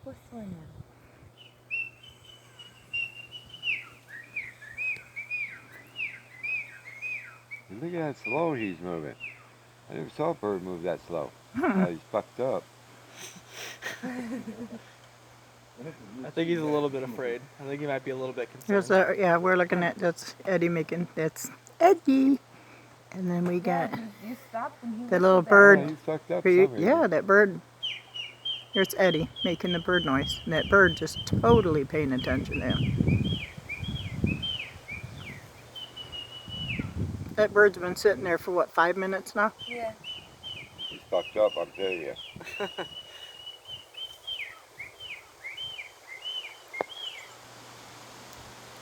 What's going on? Look at how slow he's moving. I never saw a bird move that slow. He's fucked up. I think he's a little bit afraid. I think he might be a little bit concerned. Yeah, we're looking at, that's Eddie making, that's Eddie. And then we got You stopped and he the little whistled at bird. Yeah, he's fucked up. Some Yeah, that bird. Here's Eddie making the bird noise. And that bird just totally paying attention to him. That bird's been sitting there for what, 5 minutes now? Yeah. He's fucked up, I'm telling you.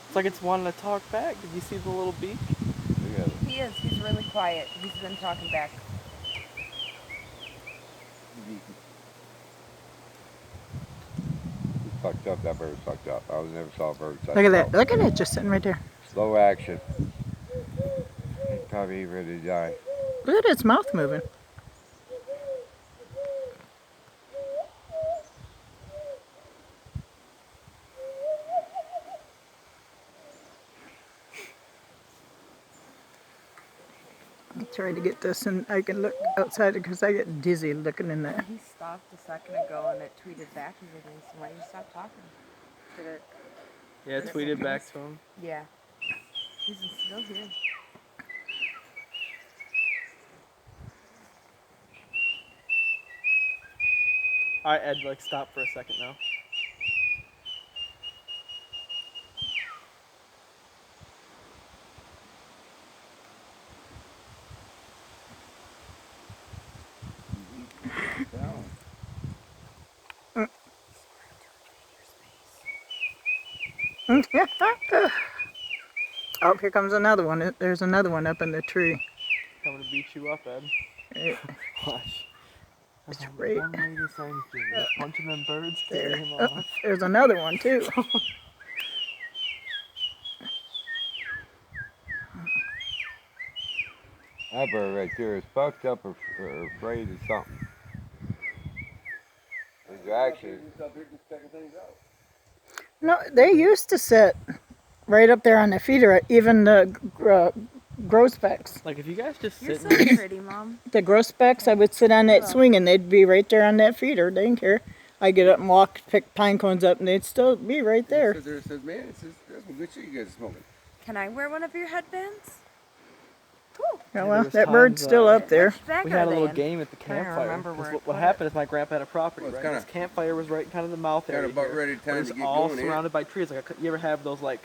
It's like it's wanting to talk back. Did you see the little beak? Look at him. He is. He's really quiet. He's been talking back. He's fucked up. That bird's fucked up. I never saw a bird such Look at that. slow. Look at it just sitting right there. Slow action. He's probably ready to die. Look at its mouth moving. I'll try to get this and I can look outside because I get dizzy looking in there. He stopped a second ago and it tweeted back and everything. So why did you stop talking? Did it? Yeah, tweeted back to him. Yeah. He's still here. Alright, Ed, like stop for a second now. Oh, here comes another one. There's another one up in the tree. Coming to beat you up, Ed. Right. Watch. It's right One way to sign Jimmy. Punching them birds, there. carry him Oh, off. there's another one too. That bird right there is fucked up or afraid of something. His action. No, they used to sit right up there on the feeder. Even the grosbecks. Like if you guys just You're sit so and pretty, Mom. The grosbecks, I would sit on that swing and they'd be right there on that feeder. They didn't care. I get up and walk, pick pine cones up, and they'd still be right there. It says, man, it says, that's some good shit you guys are smoking. Can I wear one of your headbands? Yeah, there well, was that bird's times, still up there. Which bag we are had a they little in? game at the I don't campfire. remember 'Cause where what it was. happened is my grandpa had a property, Well, it's right? kinda- His campfire was right kind of the mouth Kinda area. about here, ready but time it was to get all going here. surrounded by trees. Like you ever have those like